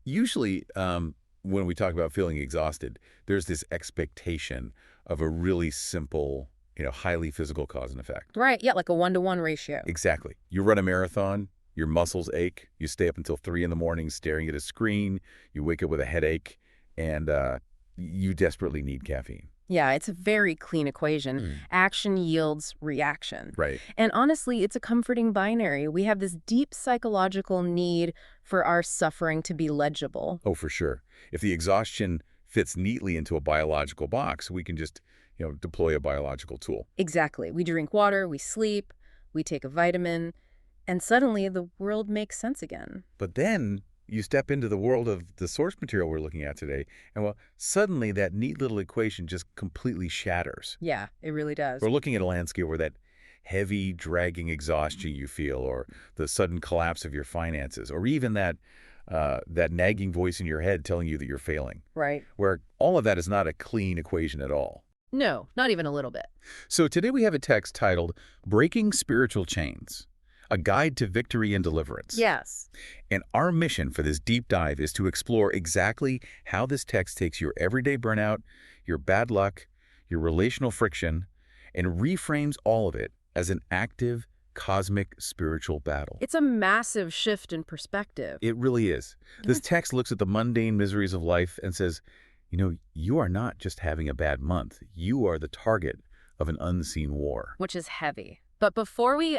Usually, when we talk about feeling exhausted, there's this expectation of a really simple, highly physical cause and effect. Right, yeah, like a 1-to-1 ratio. Exactly. You run a marathon, your muscles ache, you stay up until 3 in the morning staring at a screen, you wake up with a headache, and you desperately need caffeine. Yeah, it's a very clean equation. Action yields reaction. Right. And honestly, it's a comforting binary. We have this deep psychological need for our suffering to be legible. Oh, for sure. If the exhaustion fits neatly into a biological box, we can just, deploy a biological tool. Exactly. We drink water, we sleep, we take a vitamin, and suddenly the world makes sense again. But then you step into the world of the source material we're looking at today, and well, suddenly that neat little equation just completely shatters. Yeah, it really does. We're looking at a landscape where that heavy, dragging exhaustion you feel, or the sudden collapse of your finances, or even that nagging voice in your head telling you that you're failing. Right. Where all of that is not a clean equation at all. No, not even a little bit. So today we have a text titled, Breaking Spiritual Chains, a Guide to Victory and Deliverance. Yes. And our mission for this deep dive is to explore exactly how this text takes your everyday burnout, your bad luck, your relational friction, and reframes all of it as an active, cosmic spiritual battle. It's a massive shift in perspective. It really is. This text looks at the mundane miseries of life and says, you are not just having a bad month. You are the target of an unseen war. Which is heavy. But before we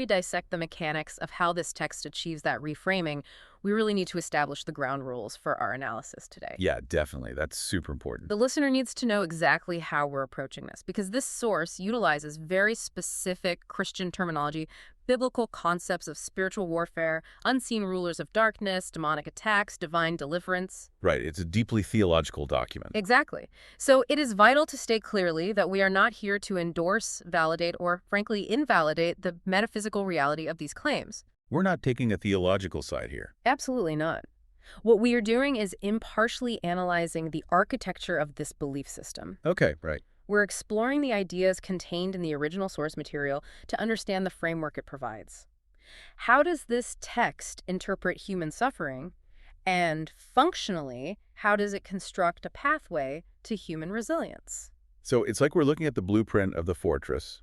dissect the mechanics of how this text achieves that reframing, we really need to establish the ground rules for our analysis today. Yeah, definitely. That's super important. The listener needs to know exactly how we're approaching this, because this source utilizes very specific Christian terminology, biblical concepts of spiritual warfare, unseen rulers of darkness, demonic attacks, divine deliverance. Right. It's a deeply theological document. Exactly. So it is vital to state clearly that we are not here to endorse, validate, or frankly invalidate the metaphysical reality of these claims. We're not taking a theological side here. Absolutely not. What we are doing is impartially analyzing the architecture of this belief system. Okay, right. We're exploring the ideas contained in the original source material to understand the framework it provides. How does this text interpret human suffering? And functionally, how does it construct a pathway to human resilience? So it's like we're looking at the blueprint of the fortress,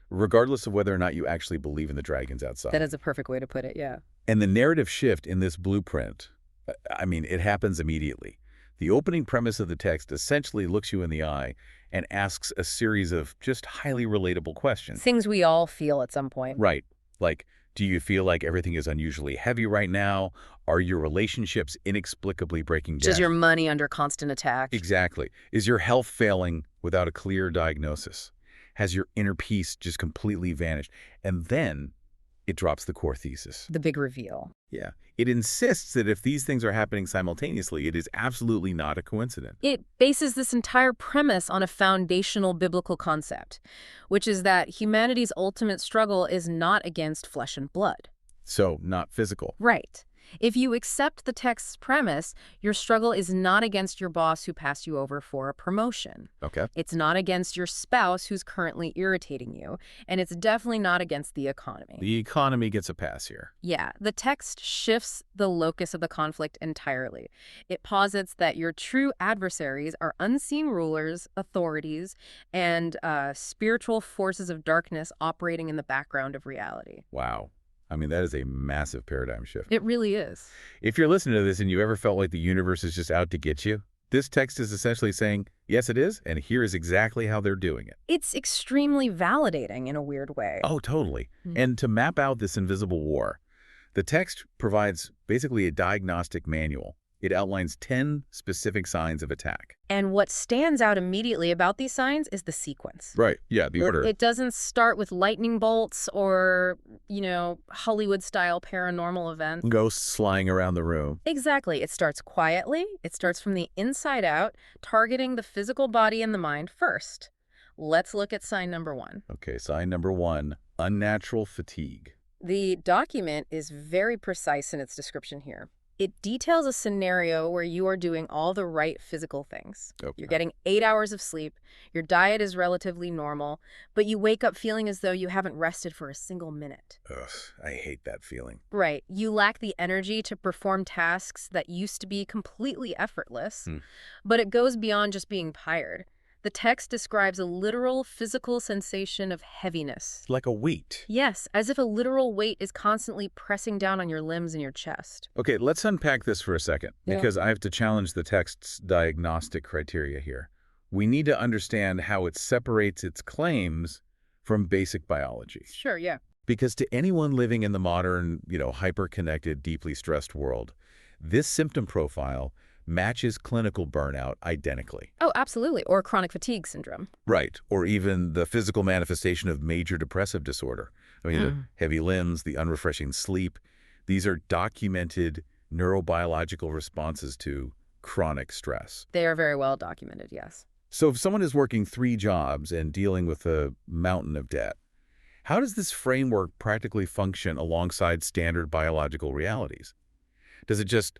regardless of whether or not you actually believe in the dragons outside. That is a perfect way to put it, yeah. And the narrative shift in this blueprint, it happens immediately. The opening premise of the text essentially looks you in the eye and asks a series of just highly relatable questions. Things we all feel at some point. Right. Like, do you feel like everything is unusually heavy right now? Are your relationships inexplicably breaking down? Is your money under constant attack? Exactly. Is your health failing without a clear diagnosis? Has your inner peace just completely vanished? And then it drops the core thesis. The big reveal. Yeah. It insists that if these things are happening simultaneously, it is absolutely not a coincidence. It bases this entire premise on a foundational biblical concept, which is that humanity's ultimate struggle is not against flesh and blood. So, not physical. Right. If you accept the text's premise, your struggle is not against your boss who passed you over for a promotion. Okay. It's not against your spouse who's currently irritating you, and it's definitely not against the economy. The economy gets a pass here. Yeah, the text shifts the locus of the conflict entirely. It posits that your true adversaries are unseen rulers, authorities, and spiritual forces of darkness operating in the background of reality. Wow. That is a massive paradigm shift. It really is. If you're listening to this and you ever felt like the universe is just out to get you, this text is essentially saying, yes, it is, and here is exactly how they're doing it. It's extremely validating in a weird way. Oh, totally. And to map out this invisible war, the text provides basically a diagnostic manual. It outlines 10 specific signs of attack. And what stands out immediately about these signs is the sequence. Right. Yeah, the order. It doesn't start with lightning bolts or, Hollywood-style paranormal events. Ghosts flying around the room. Exactly. It starts quietly. It starts from the inside out, targeting the physical body and the mind first. Let's look at sign number 1. Okay, sign number 1, unnatural fatigue. The document is very precise in its description here. It details a scenario where you are doing all the right physical things. Okay. You're getting 8 hours of sleep, your diet is relatively normal, but you wake up feeling as though you haven't rested for a single minute. Ugh, I hate that feeling. Right. You lack the energy to perform tasks that used to be completely effortless, but it goes beyond just being tired. The text describes a literal physical sensation of heaviness. Like a weight. Yes, as if a literal weight is constantly pressing down on your limbs and your chest. Okay, let's unpack this for a second, Yeah. because I have to challenge the text's diagnostic criteria here. We need to understand how it separates its claims from basic biology. Sure, yeah. Because to anyone living in the modern, hyper-connected, deeply stressed world, this symptom profile matches clinical burnout identically. Oh, absolutely. Or chronic fatigue syndrome. Right. Or even the physical manifestation of major depressive disorder. I mean, the heavy limbs, the unrefreshing sleep, these are documented neurobiological responses to chronic stress. They are very well documented, yes. So if someone is working 3 jobs and dealing with a mountain of debt, how does this framework practically function alongside standard biological realities? Does it just,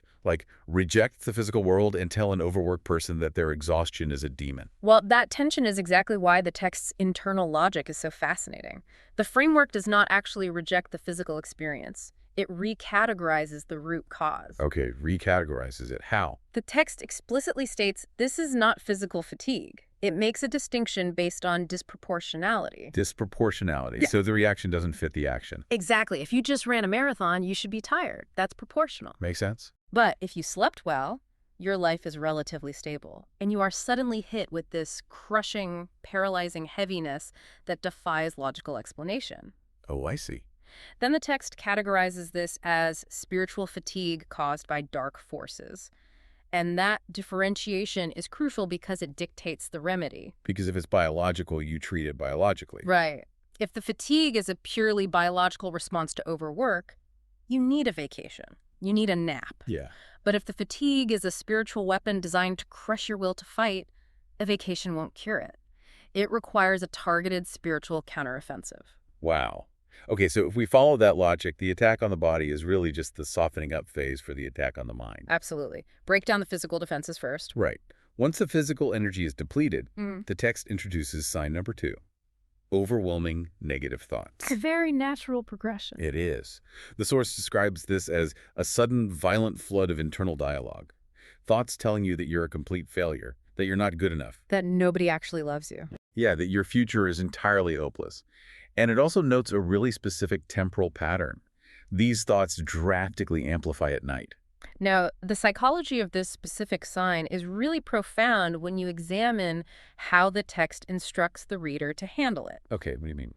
reject the physical world and tell an overworked person that their exhaustion is a demon? Well, that tension is exactly why the text's internal logic is so fascinating. The framework does not actually reject the physical experience. It recategorizes the root cause. Okay, recategorizes it. How? The text explicitly states this is not physical fatigue. It makes a distinction based on disproportionality. Disproportionality. Yeah. So the reaction doesn't fit the action. Exactly. If you just ran a marathon, you should be tired. That's proportional. Make sense? But if you slept well, your life is relatively stable, and you are suddenly hit with this crushing, paralyzing heaviness that defies logical explanation. Oh, I see. Then the text categorizes this as spiritual fatigue caused by dark forces. And that differentiation is crucial because it dictates the remedy. Because if it's biological, you treat it biologically. Right. If the fatigue is a purely biological response to overwork, you need a vacation. You need a nap. Yeah. But if the fatigue is a spiritual weapon designed to crush your will to fight, a vacation won't cure it. It requires a targeted spiritual counteroffensive. Wow. Okay, so if we follow that logic, the attack on the body is really just the softening up phase for the attack on the mind. Absolutely. Break down the physical defenses first. Right. Once the physical energy is depleted, the text introduces sign number 2. Overwhelming negative thoughts. It's a very natural progression. It is. The source describes this as a sudden, violent flood of internal dialogue. Thoughts telling you that you're a complete failure, that you're not good enough. That nobody actually loves you. Yeah, that your future is entirely hopeless. And it also notes a really specific temporal pattern. These thoughts drastically amplify at night. Now, the psychology of this specific sign is really profound when you examine how the text instructs the reader to handle it. Okay, what do you mean?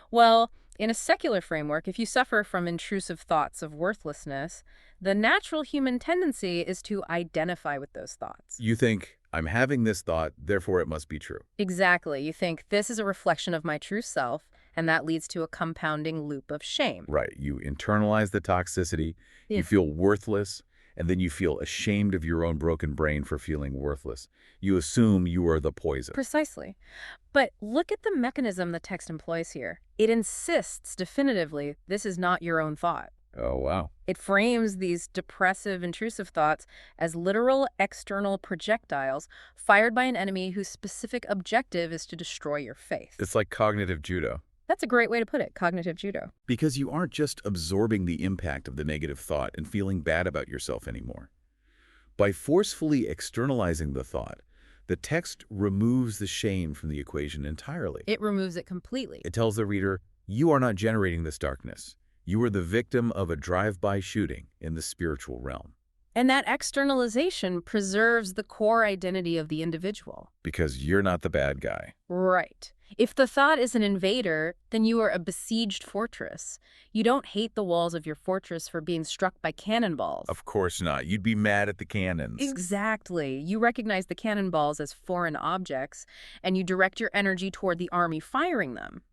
Well, in a secular framework, if you suffer from intrusive thoughts of worthlessness, the natural human tendency is to identify with those thoughts. You think, I'm having this thought, therefore it must be true. Exactly. You think, this is a reflection of my true self, and that leads to a compounding loop of shame. Right. You internalize the toxicity, Yeah. you feel worthless, and then you feel ashamed of your own broken brain for feeling worthless. You assume you are the poison. Precisely. But look at the mechanism the text employs here. It insists definitively this is not your own thought. Oh, wow. It frames these depressive, intrusive thoughts as literal external projectiles fired by an enemy whose specific objective is to destroy your faith. It's like cognitive judo. That's a great way to put it, cognitive judo. Because you aren't just absorbing the impact of the negative thought and feeling bad about yourself anymore. By forcefully externalizing the thought, the text removes the shame from the equation entirely. It removes it completely. It tells the reader, you are not generating this darkness. You are the victim of a drive-by shooting in the spiritual realm. And that externalization preserves the core identity of the individual. Because you're not the bad guy. Right. If the thought is an invader, then you are a besieged fortress. You don't hate the walls of your fortress for being struck by cannonballs. Of course not. You'd be mad at the cannons. Exactly. You recognize the cannonballs as foreign objects, and you direct your energy toward the army firing them.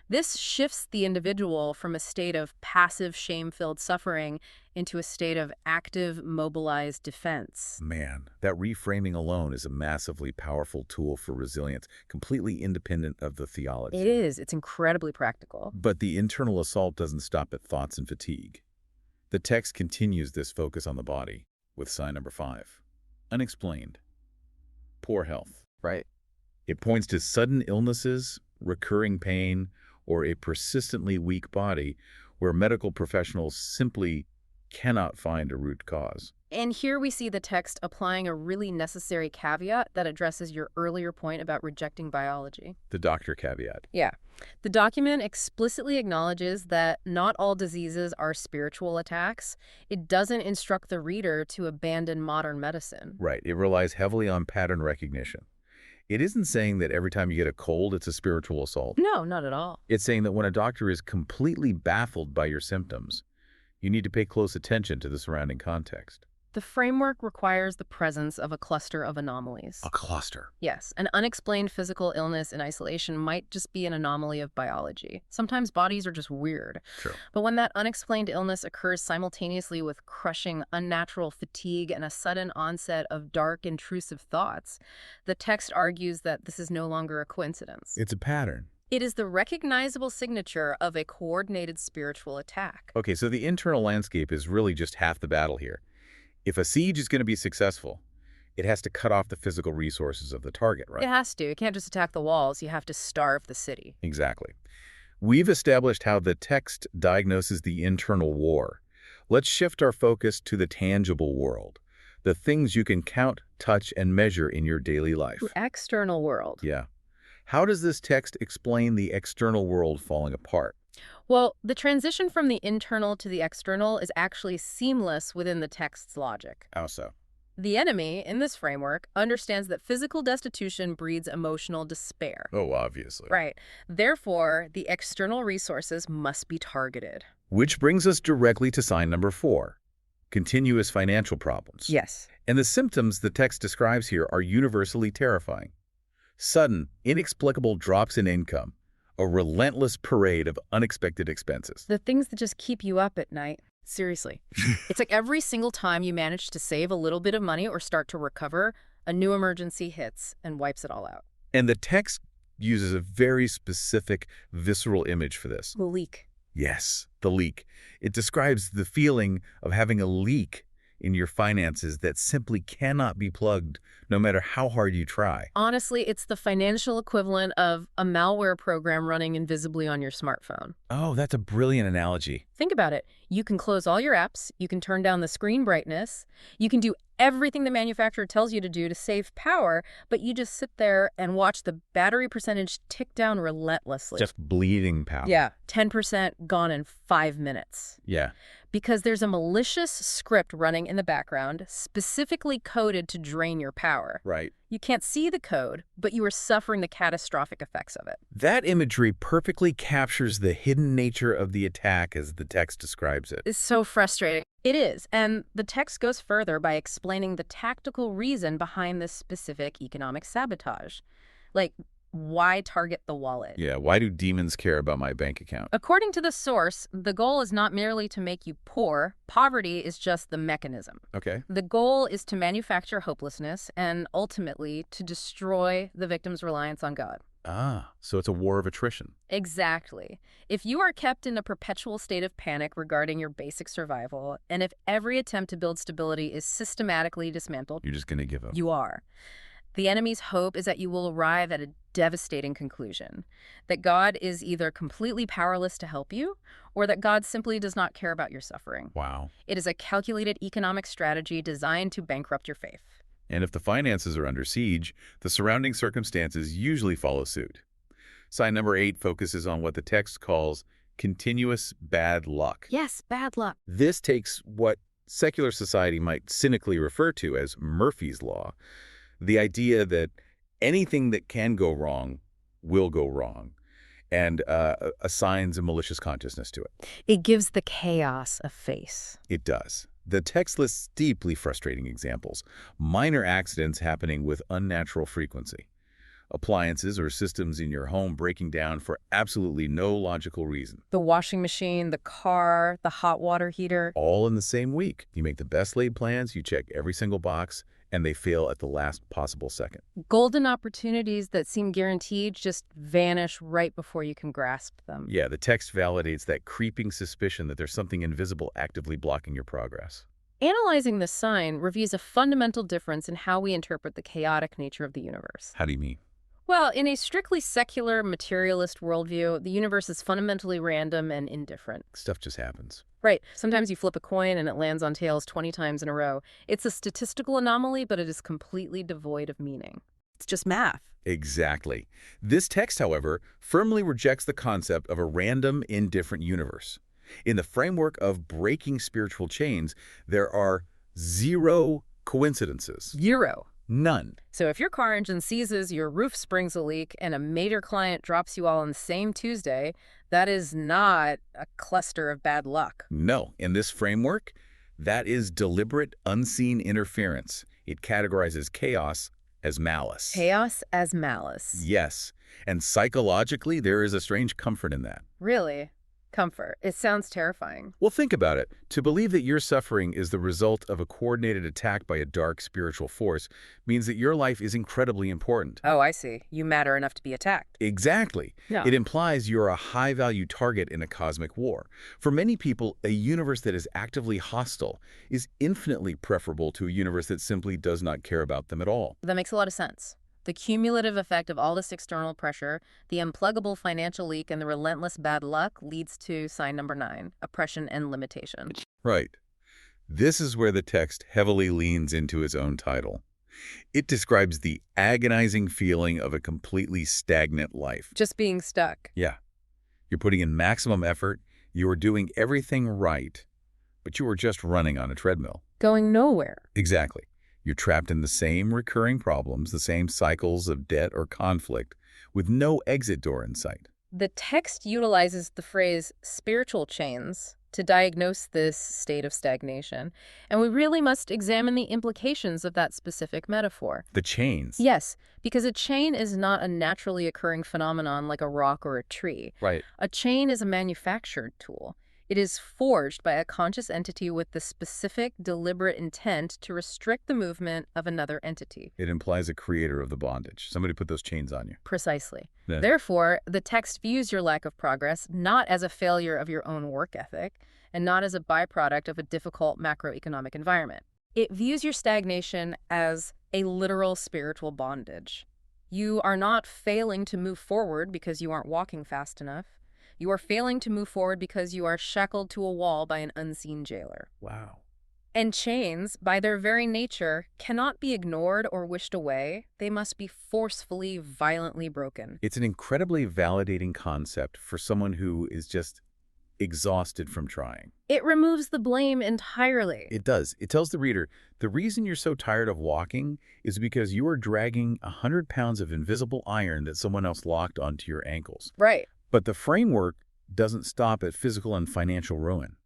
This shifts the individual from a state of passive, shame-filled suffering into a state of active, mobilized defense. Man, that reframing alone is a massively powerful tool for resilience, completely independent of the theology. It is. It's incredibly practical. But the internal assault doesn't stop at thoughts and fatigue. The text continues this focus on the body with sign number 5, unexplained, poor health. Right. It points to sudden illnesses, recurring pain, or a persistently weak body where medical professionals simply cannot find a root cause. And here we see the text applying a really necessary caveat that addresses your earlier point about rejecting biology. The doctor caveat. Yeah. The document explicitly acknowledges that not all diseases are spiritual attacks. It doesn't instruct the reader to abandon modern medicine. Right. It relies heavily on pattern recognition. It isn't saying that every time you get a cold, it's a spiritual assault. No, not at all. It's saying that when a doctor is completely baffled by your symptoms, you need to pay close attention to the surrounding context. The framework requires the presence of a cluster of anomalies. A cluster. Yes, an unexplained physical illness in isolation might just be an anomaly of biology. Sometimes bodies are just weird. True. But when that unexplained illness occurs simultaneously with crushing, unnatural fatigue and a sudden onset of dark, intrusive thoughts, the text argues that this is no longer a coincidence. It's a pattern. It is the recognizable signature of a coordinated spiritual attack. Okay, so the internal landscape is really just half the battle here. If a siege is going to be successful, it has to cut off the physical resources of the target, right? It has to. It can't just attack the walls. You have to starve the city. Exactly. We've established how the text diagnoses the internal war. Let's shift our focus to the tangible world, the things you can count, touch, and measure in your daily life. The external world. Yeah. How does this text explain the external world falling apart? Well, the transition from the internal to the external is actually seamless within the text's logic. How so? The enemy, in this framework, understands that physical destitution breeds emotional despair. Oh, obviously. Right. Therefore, the external resources must be targeted. Which brings us directly to sign number 4, continuous financial problems. Yes. And the symptoms the text describes here are universally terrifying. Sudden, inexplicable drops in income, a relentless parade of unexpected expenses. The things that just keep you up at night. Seriously. It's like every single time you manage to save a little bit of money or start to recover, a new emergency hits and wipes it all out. And the text uses a very specific, visceral image for this. The leak. Yes, the leak. It describes the feeling of having a leak in your finances that simply cannot be plugged, no matter how hard you try. Honestly, it's the financial equivalent of a malware program running invisibly on your smartphone. Oh, that's a brilliant analogy. Think about it. You can close all your apps, you can turn down the screen brightness, you can do everything the manufacturer tells you to do to save power, but you just sit there and watch the battery percentage tick down relentlessly. Just bleeding power. Yeah, 10% gone in 5 minutes. Yeah. Because there's a malicious script running in the background specifically coded to drain your power. Right. You can't see the code, but you are suffering the catastrophic effects of it. That imagery perfectly captures the hidden nature of the attack as the text describes it. It's so frustrating. It is, and the text goes further by explaining the tactical reason behind this specific economic sabotage. Like, why target the wallet? Yeah, why do demons care about my bank account? According to the source, the goal is not merely to make you poor. Poverty is just the mechanism. Okay. The goal is to manufacture hopelessness and ultimately to destroy the victim's reliance on God. Ah, so it's a war of attrition. Exactly. If you are kept in a perpetual state of panic regarding your basic survival, and if every attempt to build stability is systematically dismantled, You're just going to give up. you are. The enemy's hope is that you will arrive at a devastating conclusion, that God is either completely powerless to help you, or that God simply does not care about your suffering. Wow. It is a calculated economic strategy designed to bankrupt your faith. And if the finances are under siege, the surrounding circumstances usually follow suit. Sign number 8 focuses on what the text calls continuous bad luck. Yes, bad luck. This takes what secular society might cynically refer to as Murphy's Law, the idea that anything that can go wrong will go wrong, and assigns a malicious consciousness to it. It gives the chaos a face. It does. The text lists deeply frustrating examples, minor accidents happening with unnatural frequency, appliances or systems in your home breaking down for absolutely no logical reason. The washing machine, the car, the hot water heater. All in the same week. You make the best laid plans, you check every single box, and they fail at the last possible second. Golden opportunities that seem guaranteed just vanish right before you can grasp them. Yeah, the text validates that creeping suspicion that there's something invisible actively blocking your progress. Analyzing this sign reveals a fundamental difference in how we interpret the chaotic nature of the universe. How do you mean? Well, in a strictly secular, materialist worldview, the universe is fundamentally random and indifferent. Stuff just happens. Right. Sometimes you flip a coin and it lands on tails 20 times in a row. It's a statistical anomaly, but it is completely devoid of meaning. It's just math. Exactly. This text, however, firmly rejects the concept of a random, indifferent universe. In the framework of breaking spiritual chains, there are 0 coincidences. 0. None. So if your car engine seizes, your roof springs a leak, and a major client drops you all on the same Tuesday, that is not a cluster of bad luck. No. In this framework, that is deliberate, unseen interference. It categorizes chaos as malice. Chaos as malice. Yes. And psychologically, there is a strange comfort in that. Really? Comfort. It sounds terrifying. Well, think about it. To believe that your suffering is the result of a coordinated attack by a dark spiritual force means that your life is incredibly important. Oh, I see. You matter enough to be attacked. Exactly. Yeah. It implies you're a high-value target in a cosmic war. For many people, a universe that is actively hostile is infinitely preferable to a universe that simply does not care about them at all. That makes a lot of sense. The cumulative effect of all this external pressure, the unpluggable financial leak, and the relentless bad luck leads to sign number 9, oppression and limitation. Right. This is where the text heavily leans into its own title. It describes the agonizing feeling of a completely stagnant life. Just being stuck. Yeah. You're putting in maximum effort, you are doing everything right, but you are just running on a treadmill. Going nowhere. Exactly. You're trapped in the same recurring problems, the same cycles of debt or conflict, with no exit door in sight. The text utilizes the phrase spiritual chains to diagnose this state of stagnation, and we really must examine the implications of that specific metaphor. The chains. Yes, because a chain is not a naturally occurring phenomenon like a rock or a tree. Right. A chain is a manufactured tool. It is forged by a conscious entity with the specific, deliberate intent to restrict the movement of another entity. It implies a creator of the bondage. Somebody put those chains on you. Precisely. Yeah. Therefore, the text views your lack of progress not as a failure of your own work ethic and not as a byproduct of a difficult macroeconomic environment. It views your stagnation as a literal spiritual bondage. You are not failing to move forward because you aren't walking fast enough. You are failing to move forward because you are shackled to a wall by an unseen jailer. Wow. And chains, by their very nature, cannot be ignored or wished away. They must be forcefully, violently broken. It's an incredibly validating concept for someone who is just exhausted from trying. It removes the blame entirely. It does. It tells the reader, the reason you're so tired of walking is because you are dragging 100 pounds of invisible iron that someone else locked onto your ankles. Right. But the framework doesn't stop at physical and financial ruin.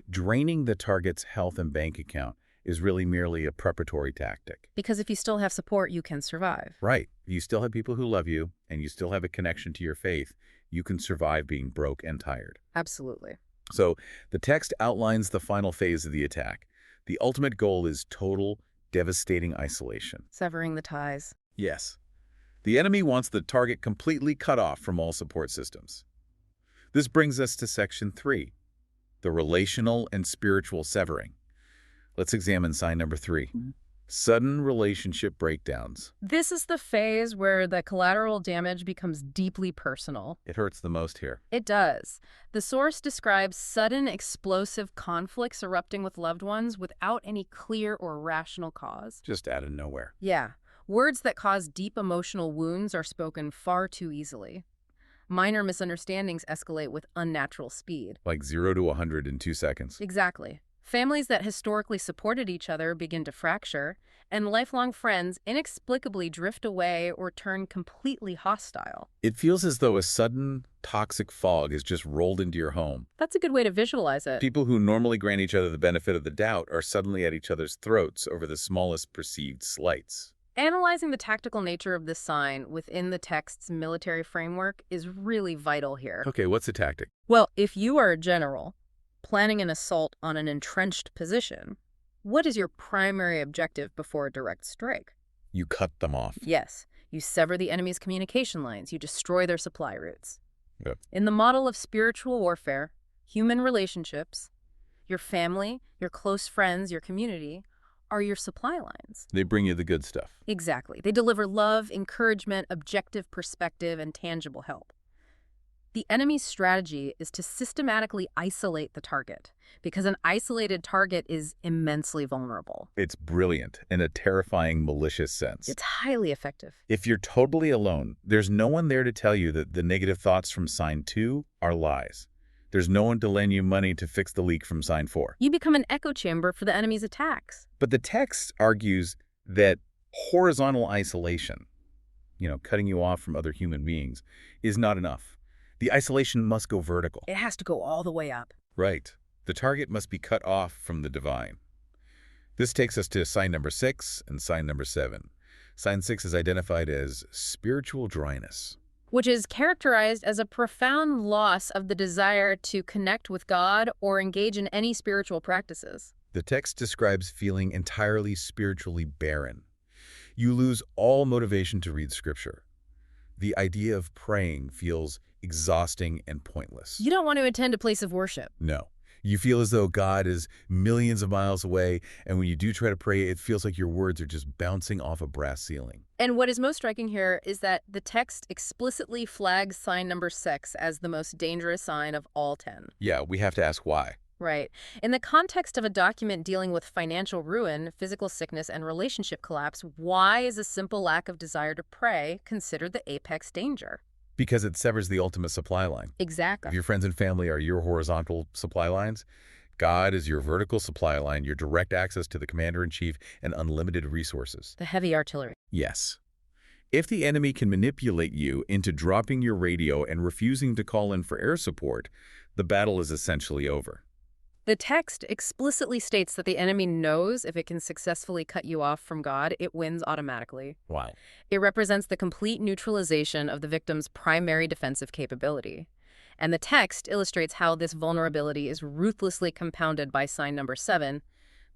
Draining the target's health and bank account is really merely a preparatory tactic. Because if you still have support, you can survive. Right. If you still have people who love you and you still have a connection to your faith, you can survive being broke and tired. Absolutely. So the text outlines the final phase of the attack. The ultimate goal is total, devastating isolation. Severing the ties. Yes. The enemy wants the target completely cut off from all support systems. This brings us to section 3, the relational and spiritual severing. Let's examine sign number 3, sudden relationship breakdowns. This is the phase where the collateral damage becomes deeply personal. It hurts the most here. It does. The source describes sudden explosive conflicts erupting with loved ones without any clear or rational cause. Just out of nowhere. Yeah. Words that cause deep emotional wounds are spoken far too easily. Minor misunderstandings escalate with unnatural speed. Like 0 to 100 in 2 seconds. Exactly. Families that historically supported each other begin to fracture, and lifelong friends inexplicably drift away or turn completely hostile. It feels as though a sudden, toxic fog has just rolled into your home. That's a good way to visualize it. People who normally grant each other the benefit of the doubt are suddenly at each other's throats over the smallest perceived slights. Analyzing the tactical nature of this sign within the text's military framework is really vital here. Okay, what's the tactic? Well, if you are a general planning an assault on an entrenched position, What is your primary objective before a direct strike? You cut them off. Yes, you sever the enemy's communication lines. You destroy their supply routes. Yep. In the model of spiritual warfare, human relationships, your family, your close friends, your community, are your supply lines. They bring you the good stuff. Exactly. They deliver love, encouragement, objective perspective, and tangible help. The enemy's strategy is to systematically isolate the target, because an isolated target is immensely vulnerable. It's brilliant in a terrifying, malicious sense. It's highly effective. If you're totally alone, there's no one there to tell you that the negative thoughts from sign 2 are lies. There's no one to lend you money to fix the leak from sign 4. You become an echo chamber for the enemy's attacks. But the text argues that horizontal isolation, cutting you off from other human beings, is not enough. The isolation must go vertical. It has to go all the way up. Right. The target must be cut off from the divine. This takes us to sign number 6 and sign number 7. Sign 6 is identified as spiritual dryness, which is characterized as a profound loss of the desire to connect with God or engage in any spiritual practices. The text describes feeling entirely spiritually barren. You lose all motivation to read Scripture. The idea of praying feels exhausting and pointless. You don't want to attend a place of worship. No. You feel as though God is millions of miles away, and when you do try to pray, it feels like your words are just bouncing off a brass ceiling. And what is most striking here is that the text explicitly flags sign number 6 as the most dangerous sign of all 10. Yeah, we have to ask why. Right. In the context of a document dealing with financial ruin, physical sickness, and relationship collapse, why is a simple lack of desire to pray considered the apex danger? Because it severs the ultimate supply line. Exactly. If your friends and family are your horizontal supply lines, God is your vertical supply line, your direct access to the commander-in-chief, and unlimited resources. The heavy artillery. Yes. If the enemy can manipulate you into dropping your radio and refusing to call in for air support, the battle is essentially over. The text explicitly states that the enemy knows if it can successfully cut you off from God, it wins automatically. Wow. It represents the complete neutralization of the victim's primary defensive capability. And the text illustrates how this vulnerability is ruthlessly compounded by sign number 7,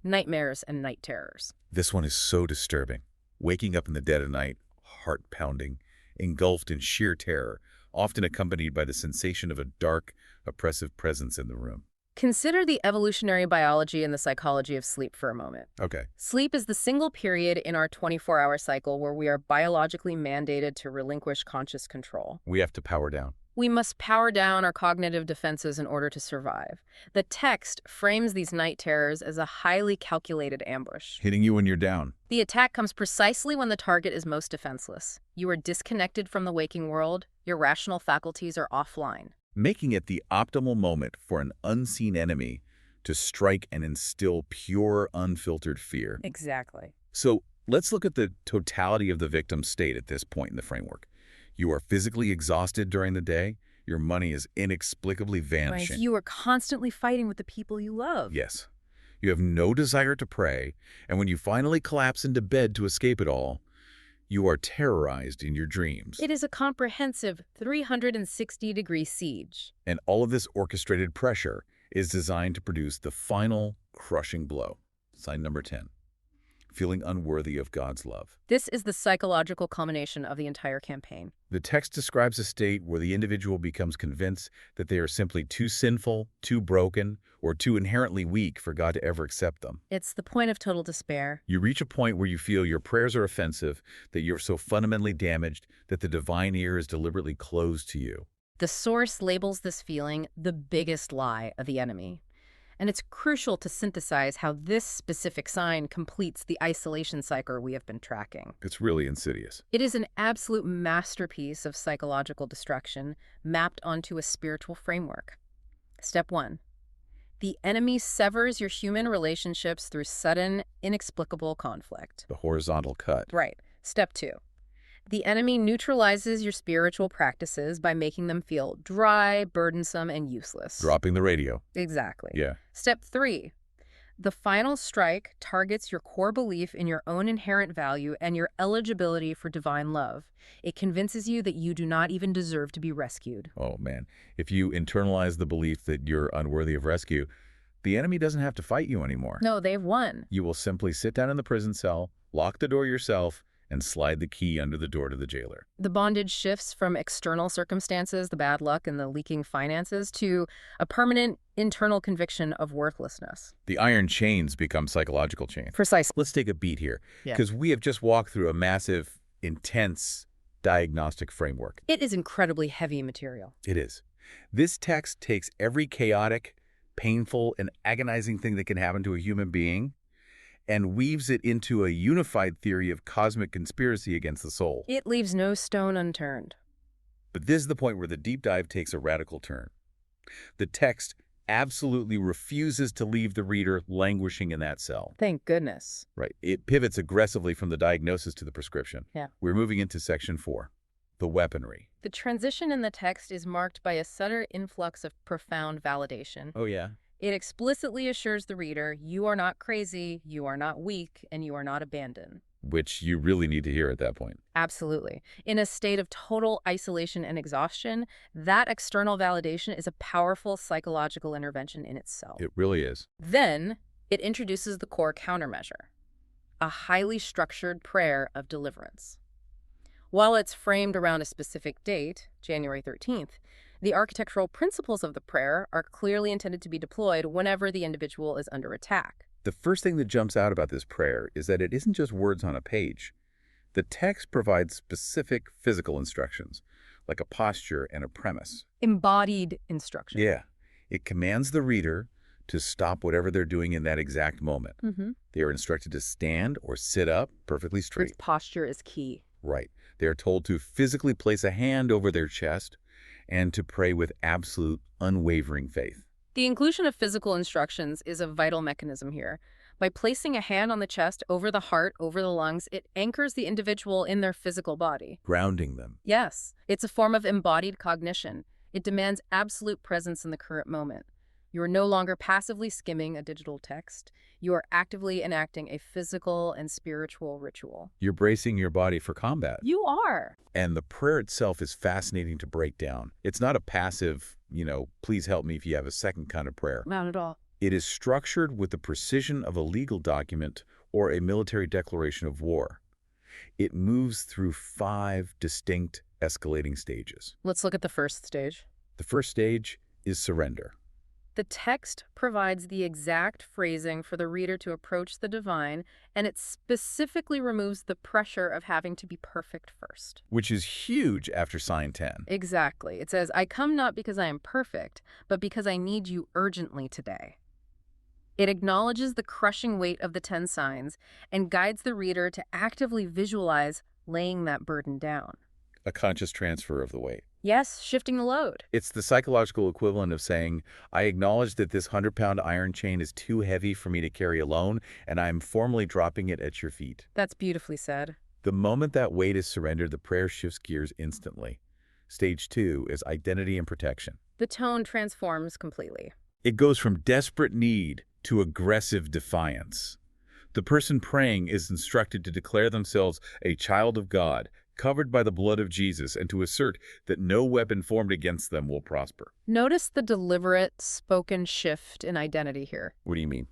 nightmares and night terrors. This one is so disturbing. Waking up in the dead of night, heart pounding, engulfed in sheer terror, often accompanied by the sensation of a dark, oppressive presence in the room. Consider the evolutionary biology and the psychology of sleep for a moment. Okay. Sleep is the single period in our 24-hour cycle where we are biologically mandated to relinquish conscious control. We have to power down. We must power down our cognitive defenses in order to survive. The text frames these night terrors as a highly calculated ambush. Hitting you when you're down. The attack comes precisely when the target is most defenseless. You are disconnected from the waking world. Your rational faculties are offline, making it the optimal moment for an unseen enemy to strike and instill pure, unfiltered fear. Exactly. So let's look at the totality of the victim's state at this point in the framework. You are physically exhausted during the day. Your money is inexplicably vanishing. Right. You are constantly fighting with the people you love. Yes. You have no desire to pray, and when you finally collapse into bed to escape it all, you are terrorized in your dreams. It is a comprehensive 360-degree siege. And all of this orchestrated pressure is designed to produce the final crushing blow. Sign number 10. Feeling unworthy of God's love. This is the psychological culmination of the entire campaign. The text describes a state where the individual becomes convinced that they are simply too sinful, too broken, or too inherently weak for God to ever accept them. It's the point of total despair. You reach a point where you feel your prayers are offensive, that you're so fundamentally damaged that the divine ear is deliberately closed to you. The source labels this feeling the biggest lie of the enemy. And it's crucial to synthesize how this specific sign completes the isolation cycle we have been tracking. It's really insidious. It is an absolute masterpiece of psychological destruction mapped onto a spiritual framework. Step 1. The enemy severs your human relationships through sudden, inexplicable conflict. The horizontal cut. Right. Step 2. The enemy neutralizes your spiritual practices by making them feel dry, burdensome, and useless. Dropping the radio. Exactly. Yeah. Step 3. The final strike targets your core belief in your own inherent value and your eligibility for divine love. It convinces you that you do not even deserve to be rescued. Oh, man. If you internalize the belief that you're unworthy of rescue, The enemy doesn't have to fight you anymore. No, they've won. You will simply sit down in the prison cell, lock the door yourself, and slide the key under the door to the jailer. The bondage shifts from external circumstances, the bad luck and the leaking finances, to a permanent internal conviction of worthlessness. The iron chains become psychological chains. Precisely. Let's take a beat here, Yeah. because we have just walked through a massive, intense diagnostic framework. It is incredibly heavy material. It is. This text takes every chaotic, painful, and agonizing thing that can happen to a human being and weaves it into a unified theory of cosmic conspiracy against the soul. It leaves no stone unturned. But this is the point where the deep dive takes a radical turn. The text absolutely refuses to leave the reader languishing in that cell. Thank goodness. Right. It pivots aggressively from the diagnosis to the prescription. Yeah. We're moving into section 4, the weaponry. The transition in the text is marked by a subtle influx of profound validation. Oh, yeah? It explicitly assures the reader, you are not crazy, you are not weak, and you are not abandoned. Which you really need to hear at that point. Absolutely. In a state of total isolation and exhaustion, that external validation is a powerful psychological intervention in itself. It really is. Then, it introduces the core countermeasure, a highly structured prayer of deliverance. While it's framed around a specific date, January 13th, the architectural principles of the prayer are clearly intended to be deployed whenever the individual is under attack. The first thing that jumps out about this prayer is that it isn't just words on a page. The text provides specific physical instructions, like a posture and a premise. Embodied instruction. Yeah. It commands the reader to stop whatever they're doing in that exact moment. They are instructed to stand or sit up perfectly straight. Its posture is key. Right. They are told to physically place a hand over their chest and to pray with absolute, unwavering faith. The inclusion of physical instructions is a vital mechanism here. By placing a hand on the chest, over the heart, over the lungs, it anchors the individual in their physical body. Grounding them. Yes, it's a form of embodied cognition. It demands absolute presence in the current moment. You are no longer passively skimming a digital text. You are actively enacting a physical and spiritual ritual. You're bracing your body for combat. You are. And the prayer itself is fascinating to break down. It's not a passive, please help me if you have a second kind of prayer. Not at all. It is structured with the precision of a legal document or a military declaration of war. It moves through 5 distinct escalating stages. Let's look at the first stage. The first stage is surrender. The text provides the exact phrasing for the reader to approach the divine, and it specifically removes the pressure of having to be perfect first. Which is huge after sign 10. Exactly. It says, I come not because I am perfect, but because I need you urgently today. It acknowledges the crushing weight of the 10 signs and guides the reader to actively visualize laying that burden down. A conscious transfer of the weight. Yes, shifting the load. It's the psychological equivalent of saying, I acknowledge that this 100-pound iron chain is too heavy for me to carry alone, and I am formally dropping it at your feet. That's beautifully said. The moment that weight is surrendered, the prayer shifts gears instantly. Stage 2 is identity and protection. The tone transforms completely. It goes from desperate need to aggressive defiance. The person praying is instructed to declare themselves a child of God, covered by the blood of Jesus, and to assert that no weapon formed against them will prosper. Notice the deliberate, spoken shift in identity here. What do you mean?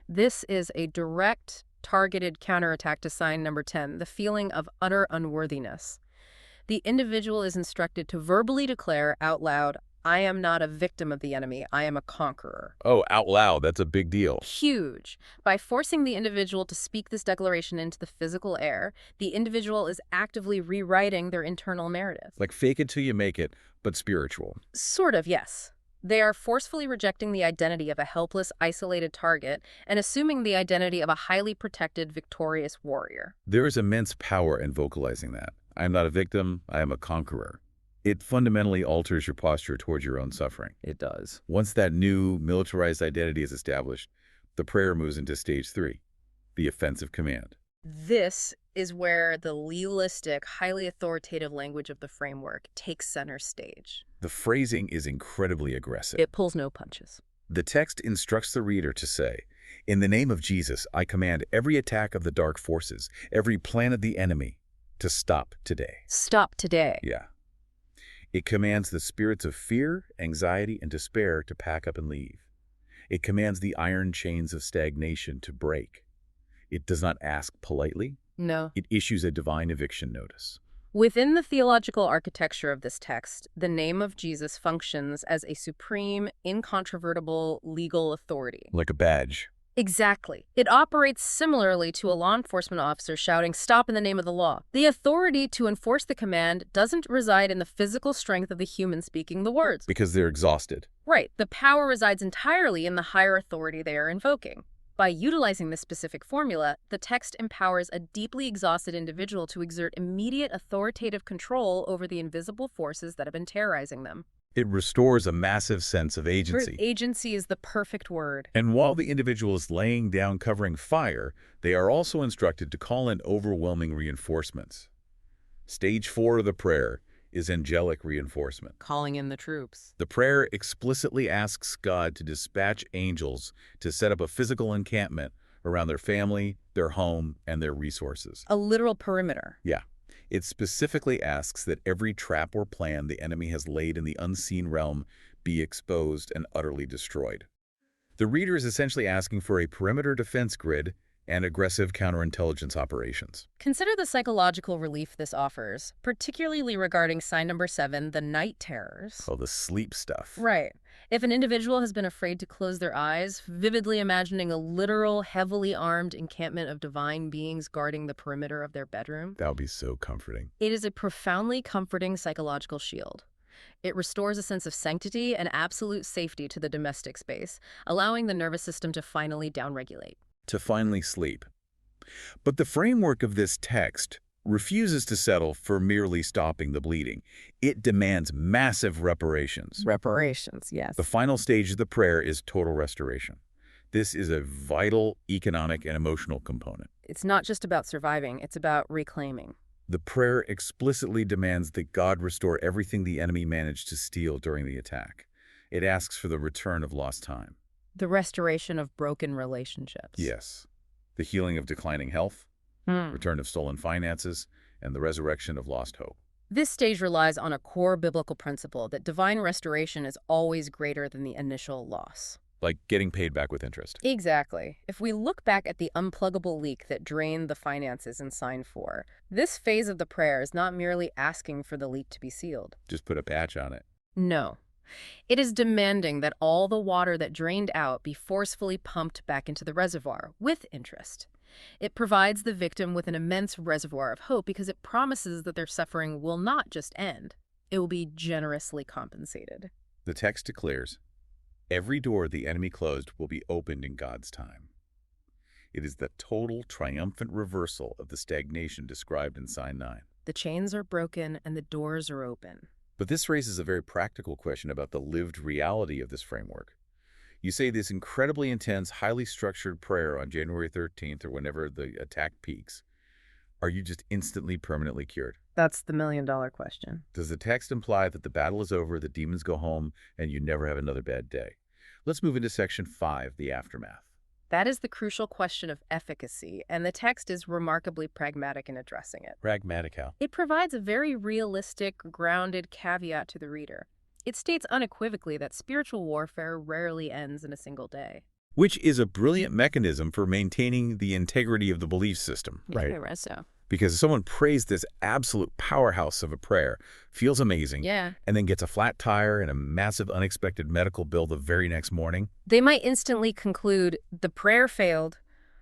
This is a direct, targeted counterattack to sign number 10, the feeling of utter unworthiness. The individual is instructed to verbally declare out loud, I am not a victim of the enemy, I am a conqueror. Oh, out loud, that's a big deal. Huge. By forcing the individual to speak this declaration into the physical air, the individual is actively rewriting their internal narrative. Like fake it till you make it, but spiritual. Sort of, yes. They are forcefully rejecting the identity of a helpless, isolated target and assuming the identity of a highly protected, victorious warrior. There is immense power in vocalizing that. I am not a victim, I am a conqueror. It fundamentally alters your posture towards your own suffering. It does. Once that new, militarized identity is established, the prayer moves into stage 3, the offensive command. This is where the legalistic, highly authoritative language of the framework takes center stage. The phrasing is incredibly aggressive. It pulls no punches. The text instructs the reader to say, in the name of Jesus, I command every attack of the dark forces, every plan of the enemy, to stop today. Stop today. Yeah. It commands the spirits of fear, anxiety, and despair to pack up and leave. It commands the iron chains of stagnation to break. It does not ask politely. No. It issues a divine eviction notice. Within the theological architecture of this text, the name of Jesus functions as a supreme, incontrovertible legal authority. Like a badge. Exactly. It operates similarly to a law enforcement officer shouting, "Stop in the name of the law." The authority to enforce the command doesn't reside in the physical strength of the human speaking the words. Because they're exhausted. Right. The power resides entirely in the higher authority they are invoking. By utilizing this specific formula, the text empowers a deeply exhausted individual to exert immediate authoritative control over the invisible forces that have been terrorizing them. It restores a massive sense of agency. Agency is the perfect word. And while the individual is laying down covering fire, they are also instructed to call in overwhelming reinforcements. Stage 4 of the prayer is angelic reinforcement. Calling in the troops. The prayer explicitly asks God to dispatch angels to set up a physical encampment around their family, their home, and their resources. A literal perimeter. Yeah. It specifically asks that every trap or plan the enemy has laid in the unseen realm be exposed and utterly destroyed. The reader is essentially asking for a perimeter defense grid and aggressive counterintelligence operations. Consider the psychological relief this offers, particularly regarding sign number 7, the night terrors. Oh, the sleep stuff. Right. If an individual has been afraid to close their eyes, vividly imagining a literal, heavily armed encampment of divine beings guarding the perimeter of their bedroom, That would be so comforting. it is a profoundly comforting psychological shield. It restores a sense of sanctity and absolute safety to the domestic space, allowing the nervous system to finally downregulate. To finally sleep. But the framework of this text refuses to settle for merely stopping the bleeding. It demands massive reparations. Reparations, yes. The final stage of the prayer is total restoration. This is a vital economic and emotional component. It's not just about surviving, it's about reclaiming. The prayer explicitly demands that God restore everything the enemy managed to steal during the attack. It asks for the return of lost time. The restoration of broken relationships. Yes. The healing of declining health, return of stolen finances, and the resurrection of lost hope. This stage relies on a core biblical principle that divine restoration is always greater than the initial loss. Like getting paid back with interest. Exactly. If we look back at the unpluggable leak that drained the finances in sign 4, this phase of the prayer is not merely asking for the leak to be sealed. Just put a patch on it. No. It is demanding that all the water that drained out be forcefully pumped back into the reservoir with interest. It provides the victim with an immense reservoir of hope because it promises that their suffering will not just end. It will be generously compensated. The text declares, every door the enemy closed will be opened in God's time. It is the total triumphant reversal of the stagnation described in sign 9. The chains are broken and the doors are open. But this raises a very practical question about the lived reality of this framework. You say this incredibly intense, highly structured prayer on January 13th or whenever the attack peaks. Are you just instantly, permanently cured? That's the million-dollar question. Does the text imply that the battle is over, the demons go home, and you never have another bad day? Let's move into section 5, the aftermath. That is the crucial question of efficacy, and the text is remarkably pragmatic in addressing it. Pragmatic how? It provides a very realistic, grounded caveat to the reader. It states unequivocally that spiritual warfare rarely ends in a single day. Which is a brilliant mechanism for maintaining the integrity of the belief system, right? So. Because someone prays this absolute powerhouse of a prayer, feels amazing, and then gets a flat tire and a massive unexpected medical bill the very next morning. They might instantly conclude, the prayer failed,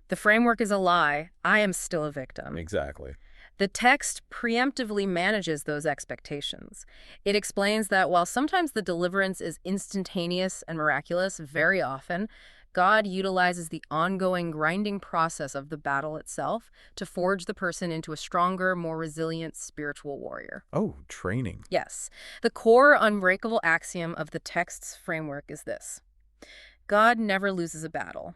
the framework is a lie, I am still a victim. Exactly. The text preemptively manages those expectations. It explains that while sometimes the deliverance is instantaneous and miraculous, very often, God utilizes the ongoing grinding process of the battle itself to forge the person into a stronger, more resilient spiritual warrior. Oh, training. Yes. The core unbreakable axiom of the text's framework is this: God never loses a battle.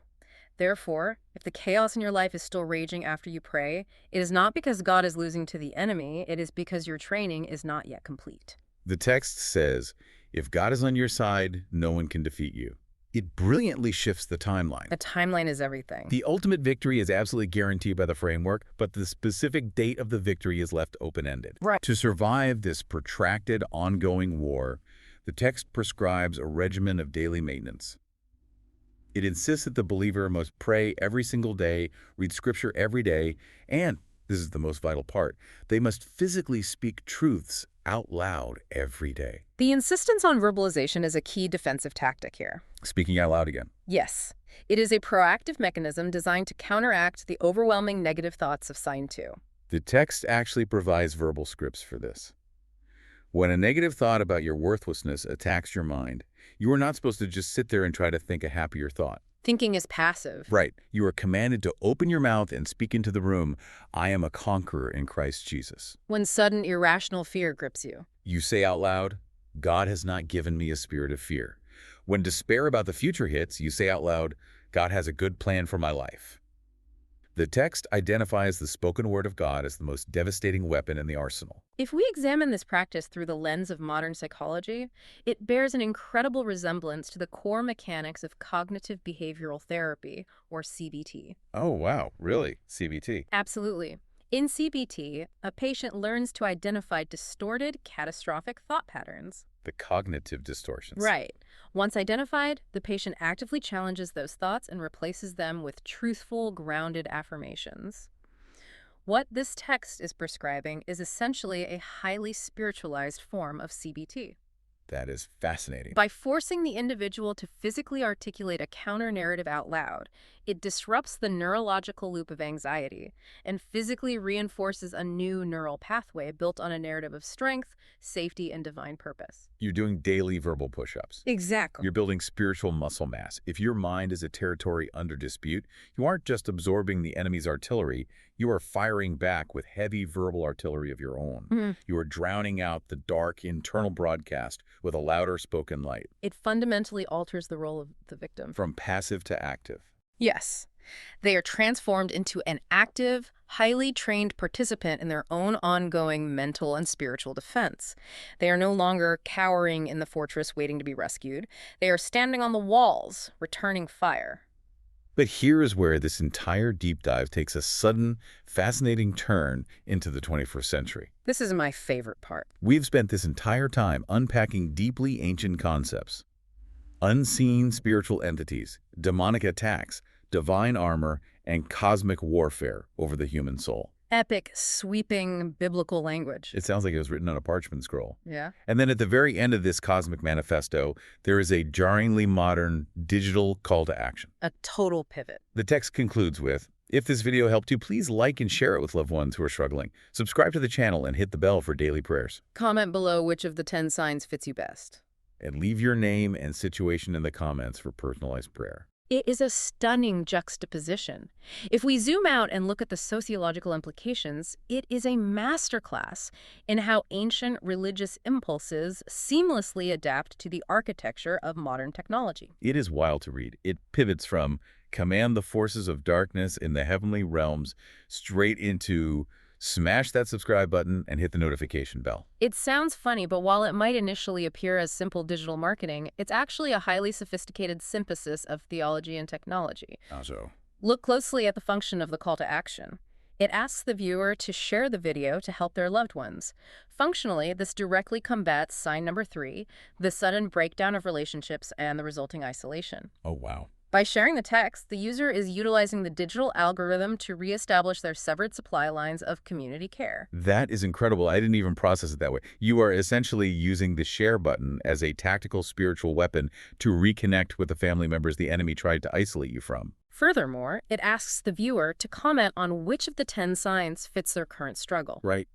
Therefore, if the chaos in your life is still raging after you pray, it is not because God is losing to the enemy, it is because your training is not yet complete. The text says, if God is on your side, no one can defeat you. It brilliantly shifts the timeline. The timeline is everything. The ultimate victory is absolutely guaranteed by the framework, but the specific date of the victory is left open-ended. Right. To survive this protracted, ongoing war, the text prescribes a regimen of daily maintenance. It insists that the believer must pray every single day, read scripture every day, and, this is the most vital part, they must physically speak truths out loud every day. The insistence on verbalization is a key defensive tactic here. Speaking out loud again. Yes, it is a proactive mechanism designed to counteract the overwhelming negative thoughts of sign 2. The text actually provides verbal scripts for this. When a negative thought about your worthlessness attacks your mind, you are not supposed to just sit there and try to think a happier thought. Thinking is passive. Right. You are commanded to open your mouth and speak into the room, I am a conqueror in Christ Jesus. When sudden irrational fear grips you. You say out loud, God has not given me a spirit of fear. When despair about the future hits, you say out loud, God has a good plan for my life. The text identifies the spoken word of God as the most devastating weapon in the arsenal. If we examine this practice through the lens of modern psychology, it bears an incredible resemblance to the core mechanics of cognitive behavioral therapy, or CBT. Oh, wow. Really? CBT? Absolutely. In CBT, a patient learns to identify distorted, catastrophic thought patterns. The cognitive distortions. Right. Once identified, the patient actively challenges those thoughts and replaces them with truthful, grounded affirmations. What this text is prescribing is essentially a highly spiritualized form of CBT. That is fascinating. By forcing the individual to physically articulate a counter-narrative out loud, it disrupts the neurological loop of anxiety and physically reinforces a new neural pathway built on a narrative of strength, safety, and divine purpose. You're doing daily verbal push-ups. Exactly. You're building spiritual muscle mass. If your mind is a territory under dispute, you aren't just absorbing the enemy's artillery, you are firing back with heavy verbal artillery of your own. You are drowning out the dark internal broadcast with a louder spoken light. It fundamentally alters the role of the victim. From passive to active. Yes. They are transformed into an active, highly trained participant in their own ongoing mental and spiritual defense. They are no longer cowering in the fortress waiting to be rescued. They are standing on the walls, returning fire. But here is where this entire deep dive takes a sudden, fascinating turn into the 21st century. This is my favorite part. We've spent this entire time unpacking deeply ancient concepts. Unseen spiritual entities, demonic attacks, divine armor, and cosmic warfare over the human soul. Epic, sweeping biblical language. It sounds like it was written on a parchment scroll. Yeah. And then at the very end of this cosmic manifesto, there is a jarringly modern digital call to action. A total pivot. The text concludes with, if this video helped you, please like and share it with loved ones who are struggling. Subscribe to the channel and hit the bell for daily prayers. Comment below which of the 10 signs fits you best. And leave your name and situation in the comments for personalized prayer. It is a stunning juxtaposition. If we zoom out and look at the sociological implications, it is a masterclass in how ancient religious impulses seamlessly adapt to the architecture of modern technology. It is wild to read. It pivots from command the forces of darkness in the heavenly realms straight into smash that subscribe button and hit the notification bell. It sounds funny, but while it might initially appear as simple digital marketing, it's actually a highly sophisticated synthesis of theology and technology. How so? Look closely at the function of the call to action. It asks the viewer to share the video to help their loved ones. Functionally, this directly combats sign number 3, the sudden breakdown of relationships and the resulting isolation. Oh, wow. By sharing the text, the user is utilizing the digital algorithm to reestablish their severed supply lines of community care. That is incredible. I didn't even process it that way. You are essentially using the share button as a tactical spiritual weapon to reconnect with the family members the enemy tried to isolate you from. Furthermore, it asks the viewer to comment on which of the 10 signs fits their current struggle. Right.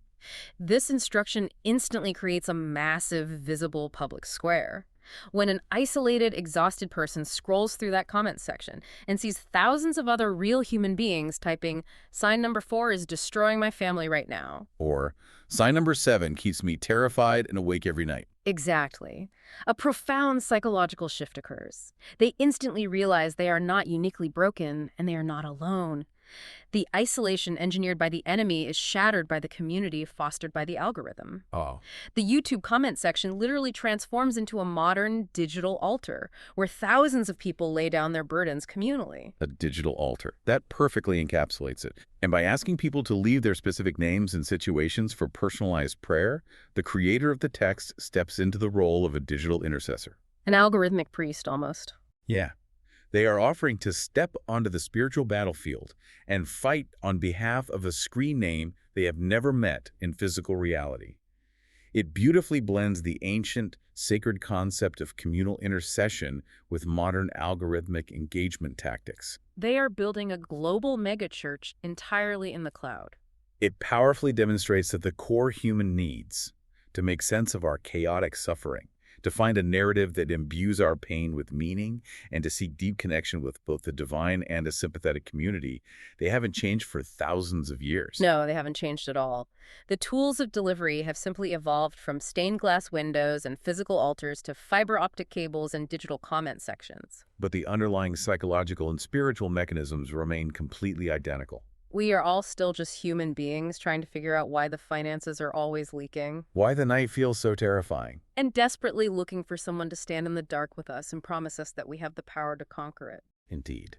This instruction instantly creates a massive, visible public square. When an isolated, exhausted person scrolls through that comment section and sees thousands of other real human beings typing, sign number 4 is destroying my family right now. Or, sign number 7 keeps me terrified and awake every night. Exactly. A profound psychological shift occurs. They instantly realize they are not uniquely broken and they are not alone. The isolation engineered by the enemy is shattered by the community fostered by the algorithm. Oh. The YouTube comment section literally transforms into a modern digital altar where thousands of people lay down their burdens communally. A digital altar. That perfectly encapsulates it. And by asking people to leave their specific names and situations for personalized prayer, the creator of the text steps into the role of a digital intercessor. An algorithmic priest, almost. Yeah. They are offering to step onto the spiritual battlefield and fight on behalf of a screen name they have never met in physical reality. It beautifully blends the ancient, sacred concept of communal intercession with modern algorithmic engagement tactics. They are building a global megachurch entirely in the cloud. It powerfully demonstrates that the core human needs to make sense of our chaotic suffering, to find a narrative that imbues our pain with meaning, and to seek deep connection with both the divine and a sympathetic community, they haven't changed for thousands of years. No, they haven't changed at all. The tools of delivery have simply evolved from stained glass windows and physical altars to fiber optic cables and digital comment sections. But the underlying psychological and spiritual mechanisms remain completely identical. We are all still just human beings trying to figure out why the finances are always leaking. Why the night feels so terrifying. And desperately looking for someone to stand in the dark with us and promise us that we have the power to conquer it. Indeed.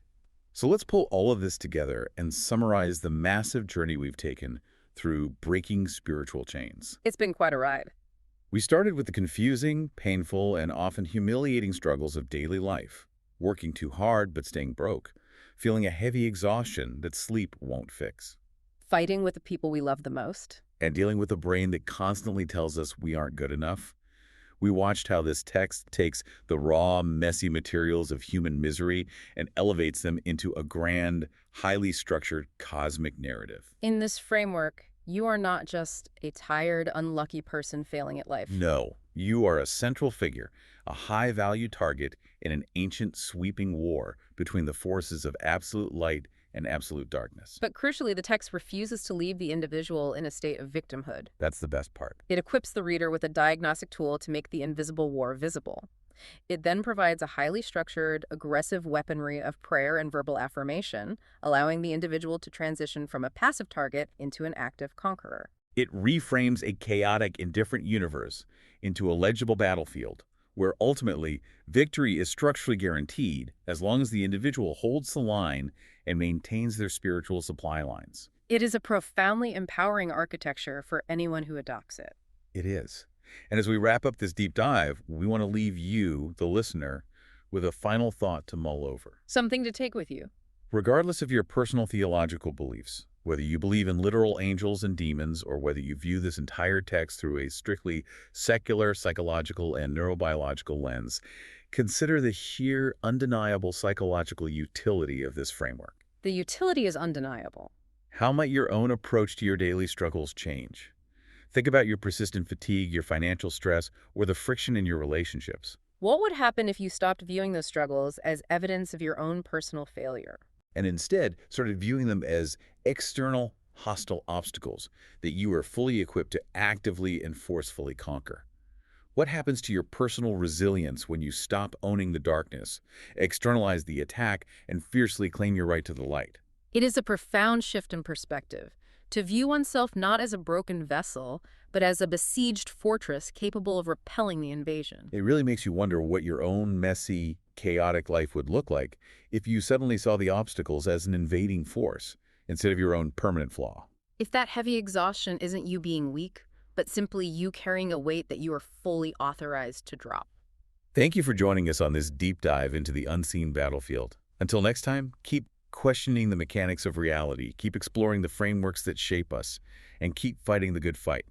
So let's pull all of this together and summarize the massive journey we've taken through breaking spiritual chains. It's been quite a ride. We started with the confusing, painful, and often humiliating struggles of daily life, working too hard but staying broke, feeling a heavy exhaustion that sleep won't fix, Fighting with the people we love the most. and dealing with a brain that constantly tells us we aren't good enough. We watched how this text takes the raw, messy materials of human misery and elevates them into a grand, highly structured cosmic narrative. In this framework, you are not just a tired, unlucky person failing at life. No, you are a central figure, a high-value target in an ancient, sweeping war between the forces of absolute light and absolute darkness. But crucially, the text refuses to leave the individual in a state of victimhood. That's the best part. It equips the reader with a diagnostic tool to make the invisible war visible. It then provides a highly structured, aggressive weaponry of prayer and verbal affirmation, allowing the individual to transition from a passive target into an active conqueror. It reframes a chaotic, indifferent universe into a legible battlefield, where ultimately victory is structurally guaranteed as long as the individual holds the line and maintains their spiritual supply lines. It is a profoundly empowering architecture for anyone who adopts it. It is. And as we wrap up this deep dive, we want to leave you, the listener, with a final thought to mull over. Something to take with you. Regardless of your personal theological beliefs, whether you believe in literal angels and demons or whether you view this entire text through a strictly secular, psychological, and neurobiological lens, consider the sheer, undeniable psychological utility of this framework. The utility is undeniable. How might your own approach to your daily struggles change? Think about your persistent fatigue, your financial stress, or the friction in your relationships. What would happen if you stopped viewing those struggles as evidence of your own personal failure? And instead started viewing them as external, hostile obstacles that you are fully equipped to actively and forcefully conquer? What happens to your personal resilience when you stop owning the darkness, externalize the attack, and fiercely claim your right to the light? It is a profound shift in perspective, to view oneself not as a broken vessel, but as a besieged fortress capable of repelling the invasion. It really makes you wonder what your own messy, chaotic life would look like if you suddenly saw the obstacles as an invading force instead of your own permanent flaw. If that heavy exhaustion isn't you being weak, but simply you carrying a weight that you are fully authorized to drop. Thank you for joining us on this deep dive into the unseen battlefield. Until next time, keep questioning the mechanics of reality, keep exploring the frameworks that shape us, and keep fighting the good fight.